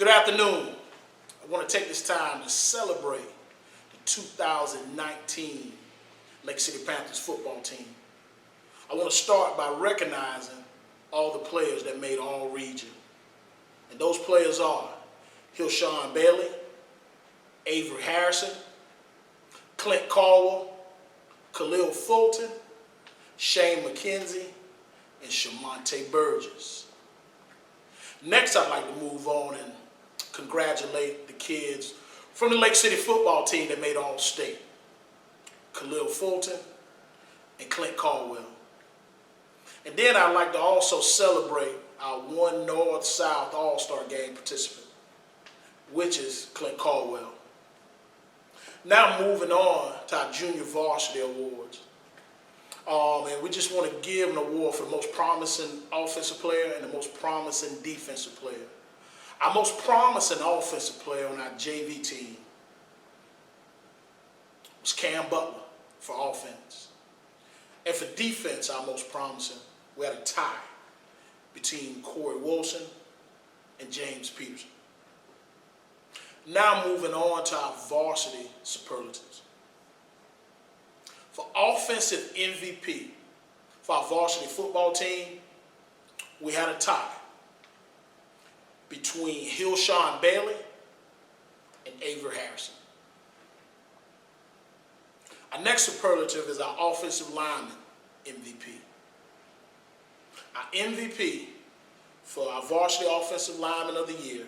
Good afternoon. I want to take this time to celebrate the 2019 Lake City Panthers football team. I want to start by recognizing all the players that made all region. And those players are Hilshawn Bailey, Avery Harrison, Clint Caldwell, Khalil Fulton, Shane McKenzie, and Shamonte Burgess. Next, I'd like to move on and congratulate the kids from the Lake City football team that made All-State, Khalil Fulton and Clint Caldwell. And then I'd like to also celebrate our one North-South All-Star Game participant, which is Clint Caldwell. Now moving on to our Junior Varsity Awards. And we just want to give an award for the most promising offensive player and the most promising defensive player. Our most promising offensive player on our JV team was Cam Butler for offense. And for defense, our most promising, we had a tie between Corey Wilson and James Peterson. Now moving on to our varsity superlatives. For offensive MVP for our varsity football team, we had a tie between Hilshawn Bailey and Avery Harrison. Our next superlative is our offensive lineman MVP. Our MVP for our varsity offensive lineman of the year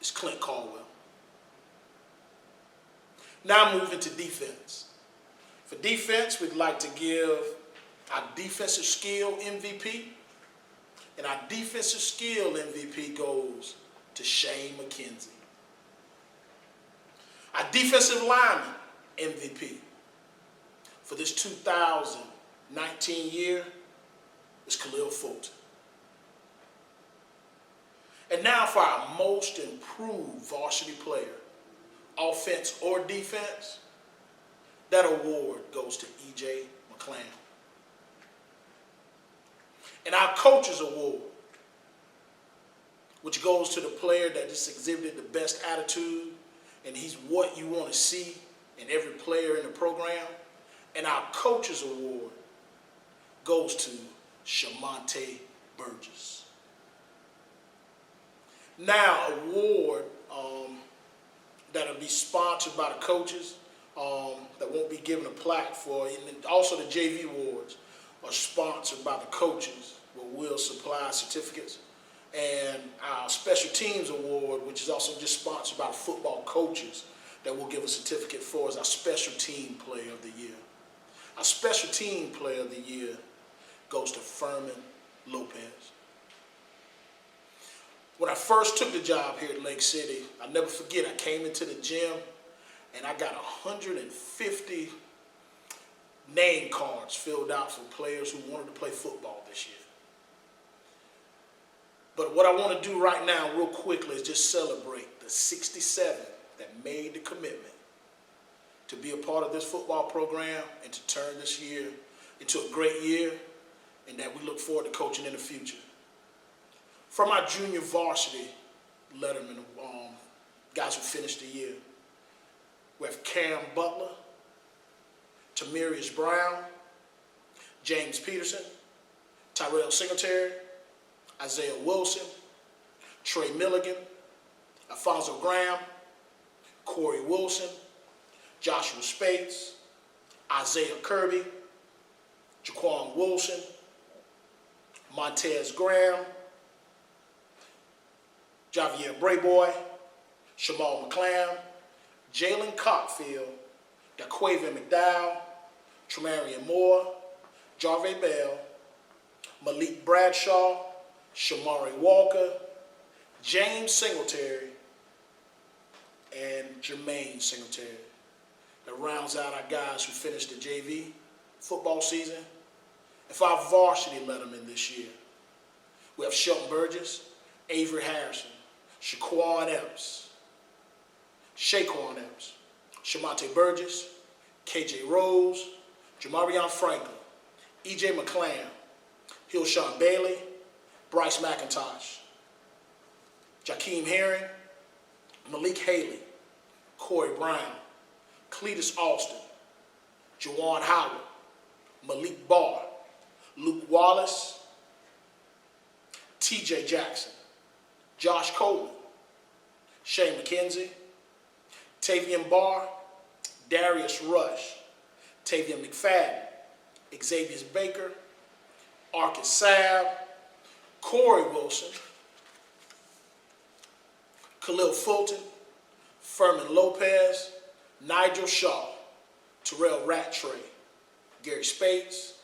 is Clint Caldwell. Now moving to defense. For defense, we'd like to give our defensive skill MVP, and our defensive skill MVP goes to Shane McKenzie. Our defensive lineman MVP for this 2019 year is Khalil Fulton. And now for our most improved varsity player, offense or defense, that award goes to E.J. McClain. And our coach's award, which goes to the player that just exhibited the best attitude, and he's what you want to see in every player in the program. And our coach's award goes to Shamonte Burgess. Now, award that'll be sponsored by the coaches, that won't be given a plaque for, and also the JV awards are sponsored by the coaches, where we'll supply certificates. And our special teams award, which is also just sponsored by the football coaches, that we'll give a certificate for, is our special team player of the year. Our special team player of the year goes to Furman Lopez. When I first took the job here at Lake City, I'll never forget, I came into the gym and I got 150 name cards filled out for players who wanted to play football this year. But what I want to do right now, real quickly, is just celebrate the 67 that made the commitment to be a part of this football program and to turn this year into a great year, and that we look forward to coaching in the future. From our junior varsity letterman, guys who finished the year, we have Cam Butler, Tamarius Brown, James Peterson, Tyrell Singletary, Isaiah Wilson, Trey Milligan, Alfonso Graham, Corey Wilson, Joshua Spates, Isaiah Kirby, Jaquan Wilson, Montez Graham, Javier Brayboy, Shamal McClam, Jalen Cockfield, Daquavian McDowell, Tremarian Moore, Jarve Bell, Malik Bradshaw, Shamari Walker, James Singletary, and Jermaine Singletary. That rounds out our guys who finished the JV football season. And for our varsity letterman this year, we have Shelton Burgess, Avery Harrison, Shaquan Epps, Shamonte Burgess, KJ Rose, Jamarion Franklin, E.J. McClain, Hilshawn Bailey, Bryce McIntosh, Jakeem Herring, Malik Haley, Corey Brown, Cletus Austin, Jawan Howard, Malik Barr, Luke Wallace, TJ Jackson, Josh Coleman, Shane McKenzie, Tavian Barr, Darius Rush, Tavian McFadden, Xavier Baker, Arcus Sav, Corey Wilson, Khalil Fulton, Furman Lopez, Nigel Shaw, Terrell Rattray, Gary Spates,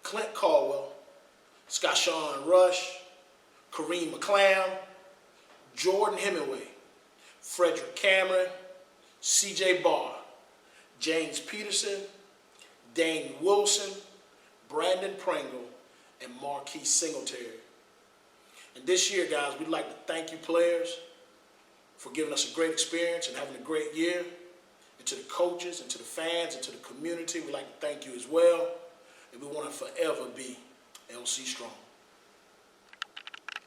Clint Caldwell, Skyshawn Rush, Kareem McClam, Jordan Hemingway, Frederick Cameron, CJ Barr, James Peterson, Dane Wilson, Brandon Pringle, and Marquis Singletary. And this year, guys, we'd like to thank you players for giving us a great experience and having a great year. And to the coaches and to the fans and to the community, we'd like to thank you as well. And we want to forever be LC Strong.